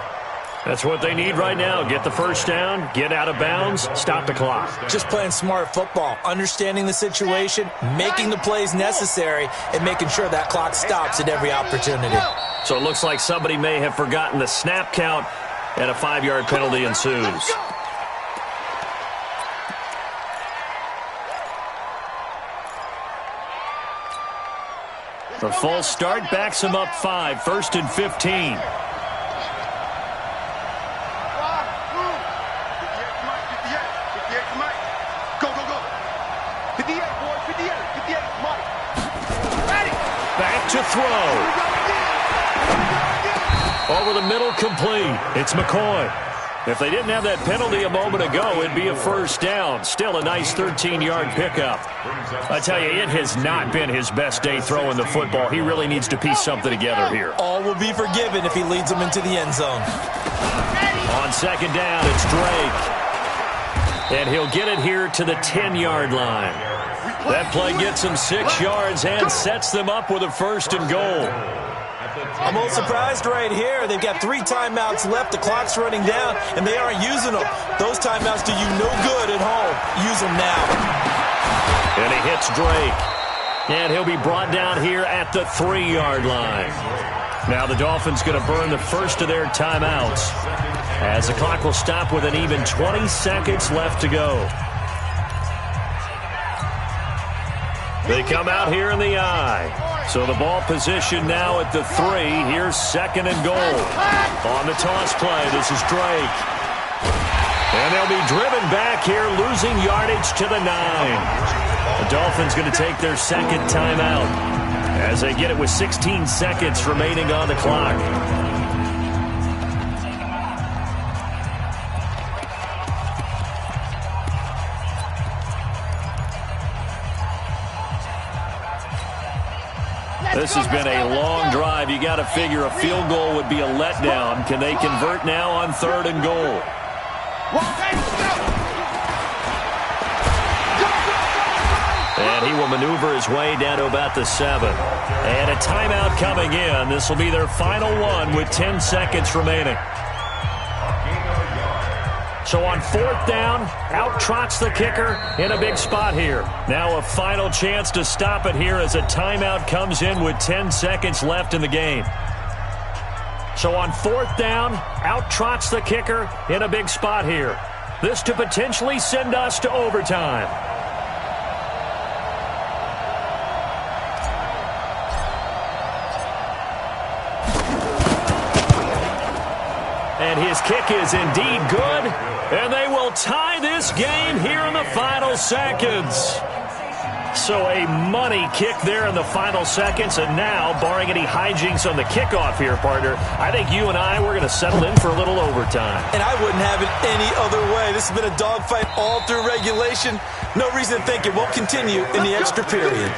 That's what they need right now. Get the first down, get out of bounds, stop the clock. Just playing smart football, understanding the situation, making the plays necessary, and making sure that clock stops at every opportunity. So it looks like somebody may have forgotten the snap count, and a 5-yard penalty ensues. The full start backs him up 5, 1st and 15. Go, go, go. 58, boy, 58, 58, Mike. Ready. Back to throw. Over the middle, complete. It's McCoy. If they didn't have that penalty a moment ago, it'd be a first down. Still a nice 13-yard pickup. I tell you, it has not been his best day throwing the football. He really needs to piece something together here. All will be forgiven if he leads them into the end zone. On 2nd down, it's Drake. And he'll get it here to the 10-yard line. That play gets him 6 yards and sets them up with a 1st and goal. I'm a little surprised right here. They've got 3 timeouts left. The clock's running down, and they aren't using them. Those timeouts do you no good at home. Use them now. And he hits Drake. And he'll be brought down here at the 3-yard line. Now the Dolphins going to burn the first of their timeouts, as the clock will stop with an even 20 seconds left to go. They come out here in the I. So the ball position now at the 3. Here's 2nd and goal. On the toss play, this is Drake. And they'll be driven back here, losing yardage to the 9. The Dolphins going to take their 2nd timeout as they get it with 16 seconds remaining on the clock. This has been a long drive. You got to figure a field goal would be a letdown. Can they convert now on 3rd and goal? And he will maneuver his way down to about the 7. And a timeout coming in. This will be their final one with 10 seconds remaining. So on 4th down, out trots the kicker in a big spot here. Now a final chance to stop it here as a timeout comes in with 10 seconds left in the game. So on 4th down, out trots the kicker in a big spot here. This to potentially send us to overtime. And his kick is indeed good, and they will tie this game here in the final seconds. So a money kick there in the final seconds, and now, barring any hijinks on the kickoff here, partner, I think you and I, we're going to settle in for a little overtime. And I wouldn't have it any other way. This has been a dogfight all through regulation. No reason to think it won't continue in the extra period.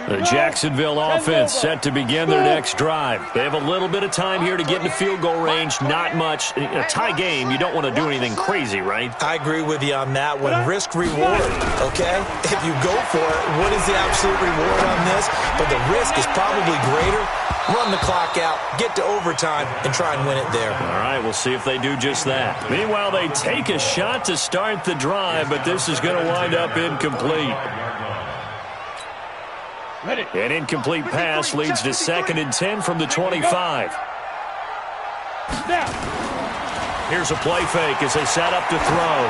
The Jacksonville offense set to begin their next drive. They have a little bit of time here to get into field goal range. Not much. In a tie game, you don't want to do anything crazy, right? I agree with you on that one. Risk-reward, okay? If you go for it, what is the absolute reward on this? But the risk is probably greater. Run the clock out, get to overtime, and try and win it there. All right, we'll see if they do just that. Meanwhile, they take a shot to start the drive, but this is going to wind up incomplete. An incomplete pass leads to 2nd and 10 from the 25. Here's a play fake as they set up to throw.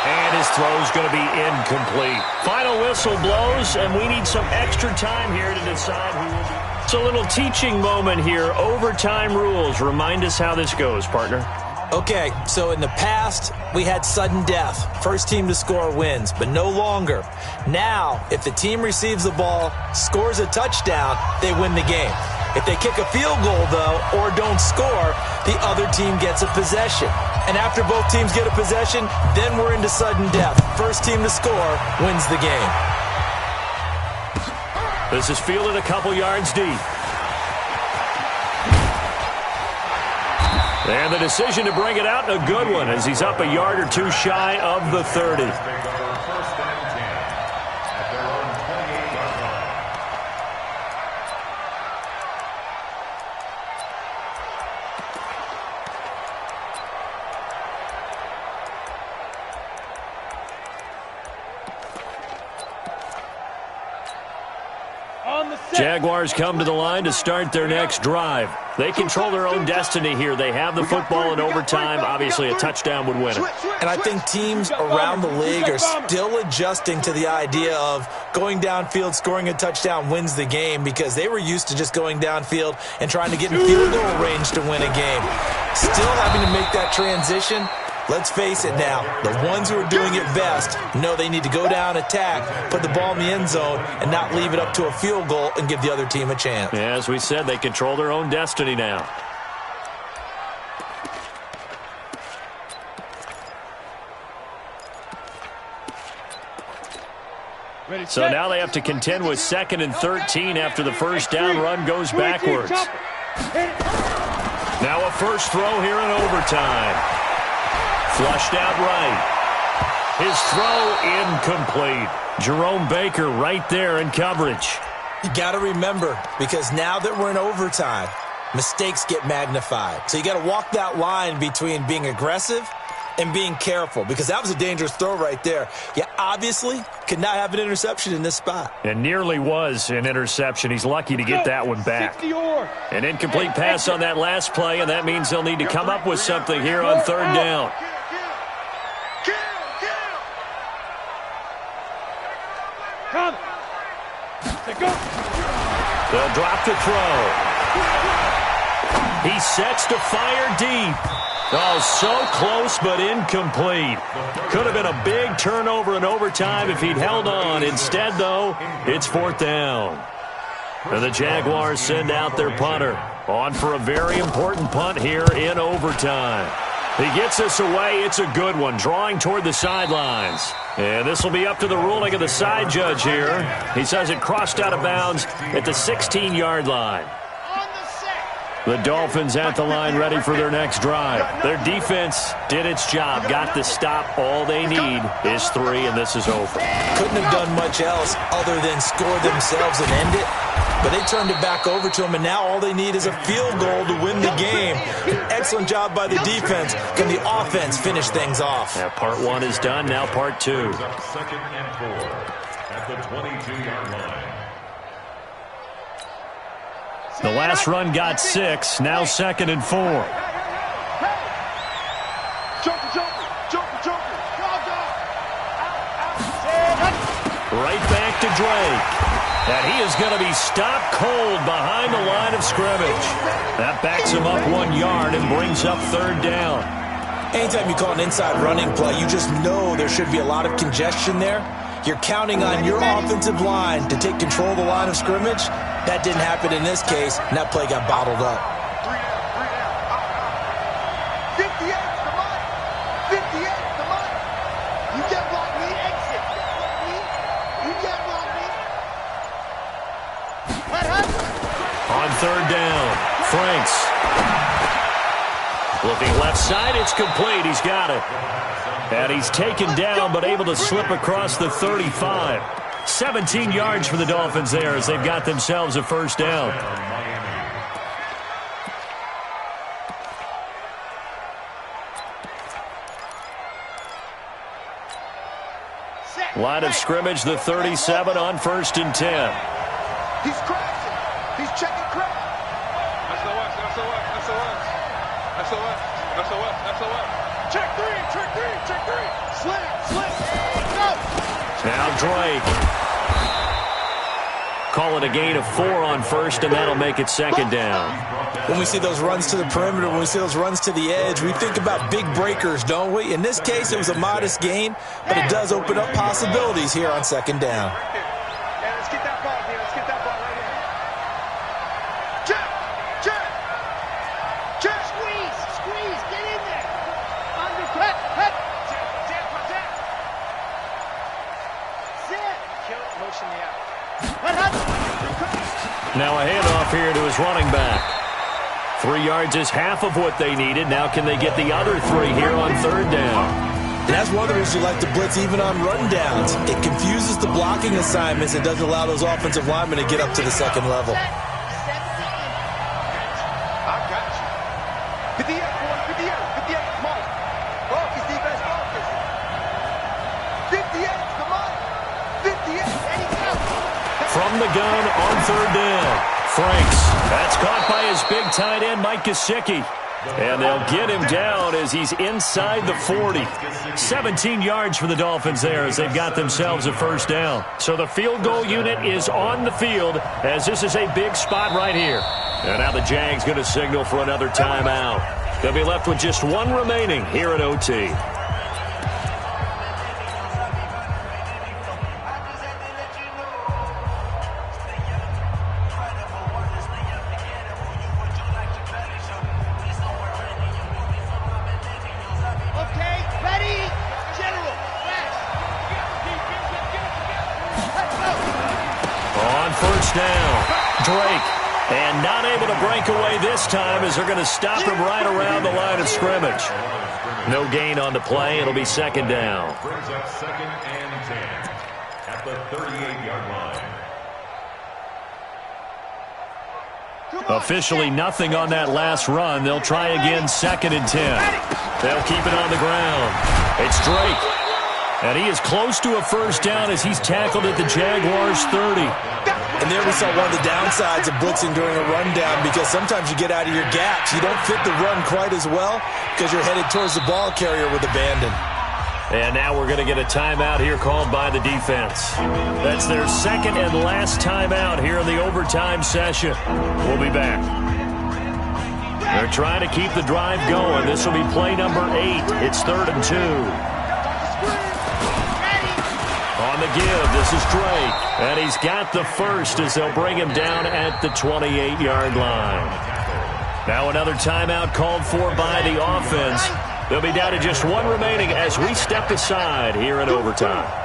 And his throw's going to be incomplete. Final whistle blows, and we need some extra time here to decide who will be. It's a little teaching moment here. Overtime rules. Remind us how this goes, partner. Okay, so in the past, we had sudden death. First team to score wins, but no longer. Now, if the team receives the ball, scores a touchdown, they win the game. If they kick a field goal, though, or don't score, the other team gets a possession. And after both teams get a possession, then we're into sudden death. First team to score wins the game. This is fielded a couple yards deep. And the decision to bring it out, a good one, as he's up a yard or two shy of the 30. Jaguars come to the line to start their next drive. They control their own destiny here. They have the football in overtime. Obviously, a touchdown would win it. And I think teams around the league are still adjusting to the idea of going downfield, scoring a touchdown wins the game, because they were used to just going downfield and trying to get in field goal range to win a game. Still having to make that transition. Let's face it now, the ones who are doing it best know they need to go down, attack, put the ball in the end zone, and not leave it up to a field goal and give the other team a chance. Yeah, as we said, they control their own destiny now. So now they have to contend with 2nd and 13 after the first down run goes backwards. Now a first throw here in overtime. Flushed out right. His throw incomplete. Jerome Baker right there in coverage. You got to remember, because now that we're in overtime, mistakes get magnified. So you got to walk that line between being aggressive and being careful, because that was a dangerous throw right there. You obviously could not have an interception in this spot. And nearly was an interception. He's lucky to get that one back. An incomplete pass on that last play, and that means they'll need to come up with something here on 3rd down. They'll drop to throw. He sets to fire deep. Oh, so close but incomplete. Could have been a big turnover in overtime if he'd held on. Instead, though, it's 4th down. And the Jaguars send out their punter. On for a very important punt here in overtime. He gets this away. It's a good one, drawing toward the sidelines. And this will be up to the ruling of the side judge here. He says it crossed out of bounds at the 16-yard line. The Dolphins at the line ready for their next drive. Their defense did its job, got the stop. All they need is 3, and this is over. Couldn't have done much else other than score themselves and end it. But they turned it back over to them, and now all they need is a field goal to win the game. Excellent job by the defense. Can the offense finish things off? Yeah, part 1 is done. Now part 2. Second and 4 at the 22-yard line. The last run got 6. Now 2nd and 4. Right back to Drake. And he is going to be stopped cold behind the line of scrimmage. That backs him up 1 yard and brings up 3rd down. Anytime you call an inside running play, you just know there should be a lot of congestion there. You're counting on your offensive line to take control of the line of scrimmage. That didn't happen in this case, and that play got bottled up. 58's the money. 58's the money. You get block me, exit. You get block me. On 3rd down, Franks. Looking left side, it's complete. He's got it. And he's taken down, but able to slip across the 35. 17 yards for the Dolphins there as they've got themselves a 1st down. Line of scrimmage, the 37 on 1st and 10. He's crashing. He's checking crash. SOS. Check 3. Slip. Go. Now Drake. Call it a gain of 4 on 1st, and that'll make it 2nd down. When we see those runs to the perimeter, when we see those runs to the edge, we think about big breakers, don't we? In this case, it was a modest gain, but it does open up possibilities here on 2nd down. Let's get that ball here. Let's get that ball right here. Check. Squeeze. Get in there. Head. Sit. Kill it. Motion me out. Now a handoff here to his running back. 3 yards is half of what they needed. Now can they get the other 3 here on 3rd down? And that's one of the reasons you like to blitz even on rundowns. It confuses the blocking assignments and doesn't allow those offensive linemen to get up to the 2nd level. I got you. 58, come on. Focus, defense, focus. 58, come on. 58, ready, go. From the gun on 3rd down. Franks. That's caught by his big tight end, Mike Gesicki. And they'll get him down as he's inside the 40. 17 yards for the Dolphins there as they've got themselves a 1st down. So the field goal unit is on the field as this is a big spot right here. And now the Jags going to signal for another timeout. They'll be left with just 1 remaining here at OT. Down. Drake. And not able to break away this time as they're going to stop him right around the line of scrimmage. No gain on the play. It'll be 2nd down. Brings up 2nd and 10 at the 38-yard line. Officially nothing on that last run. They'll try again 2nd and 10. They'll keep it on the ground. It's Drake. And he is close to a 1st down as he's tackled at the Jaguars 30. And there we saw one of the downsides of blitzing during a rundown because sometimes you get out of your gaps. You don't fit the run quite as well because you're headed towards the ball carrier with abandon. And now we're going to get a timeout here called by the defense. That's their 2nd and last timeout here in the overtime session. We'll be back. They're trying to keep the drive going. This will be play number 8. It's 3rd and 2. On to give. This is Drake. And he's got the first as they'll bring him down at the 28-yard line. Now another timeout called for by the offense. They'll be down to just one remaining as we step aside here in overtime.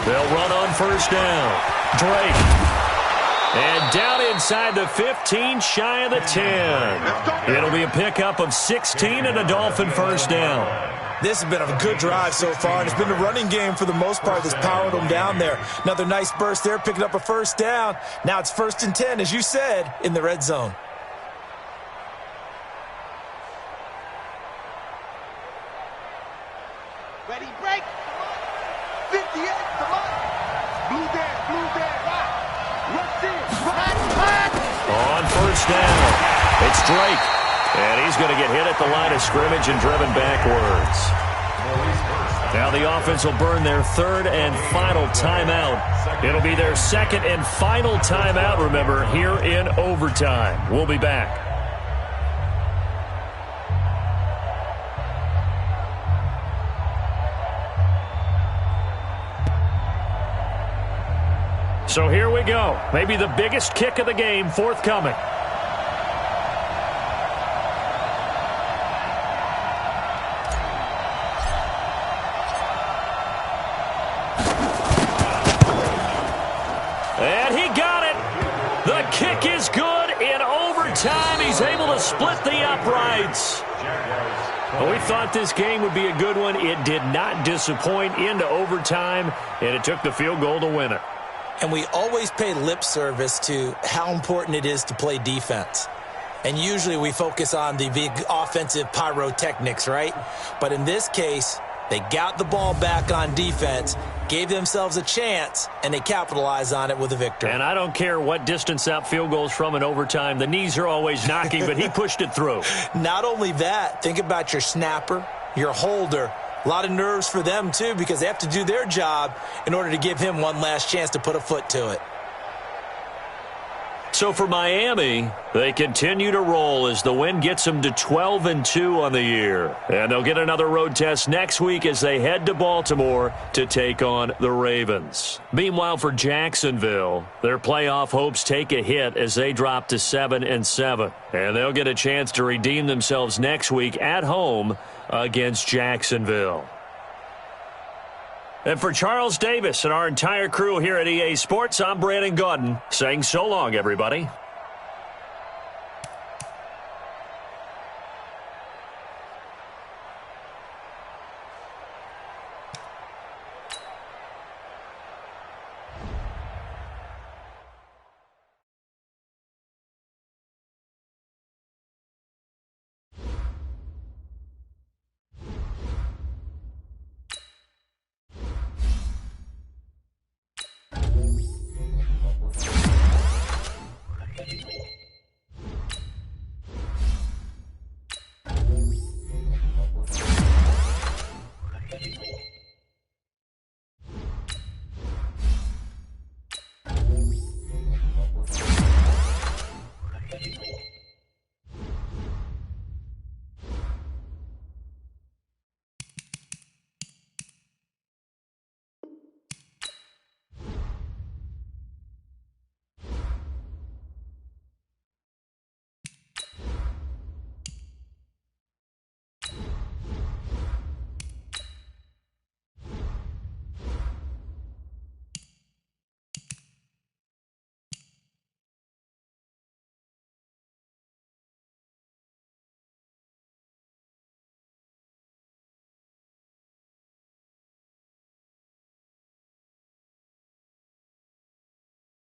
They'll run on first down. Drake. And down inside the 15, shy of the 10. It'll be a pickup of 16 and a Dolphin first down. This has been a good drive so far, and it's been the running game for the most part that's powered them down there. Another nice burst there, picking up a first down. Now it's 1st and 10, as you said, in the red zone. Ready, break. 58, come on. Blue dad, rush in. On first down, it's Drake. And he's going to get hit at the line of scrimmage and driven backwards. Now the offense will burn their 3rd and final timeout. It'll be their 2nd and final timeout, remember, here in overtime. We'll be back. So here we go. Maybe the biggest kick of the game forthcoming. And he got it. The kick is good in overtime. He's able to split the uprights. Well, we thought this game would be a good one. It did not disappoint into overtime, and it took the field goal to win it. And we always pay lip service to how important it is to play defense. And usually we focus on the big offensive pyrotechnics, right? But in this case, they got the ball back on defense, gave themselves a chance, and they capitalized on it with a victory. And I don't care what distance that field goal is from in overtime. The knees are always knocking, but he pushed it through. Not only that, think about your snapper, your holder. A lot of nerves for them, too, because they have to do their job in order to give him one last chance to put a foot to it. So for Miami, they continue to roll as the win gets them to 12-2 on the year. And they'll get another road test next week as they head to Baltimore to take on the Ravens. Meanwhile, for Jacksonville, their playoff hopes take a hit as they drop to 7-7. And they'll get a chance to redeem themselves next week at home against Jacksonville. And for Charles Davis and our entire crew here at EA Sports, I'm Brandon Gaudin saying so long, everybody.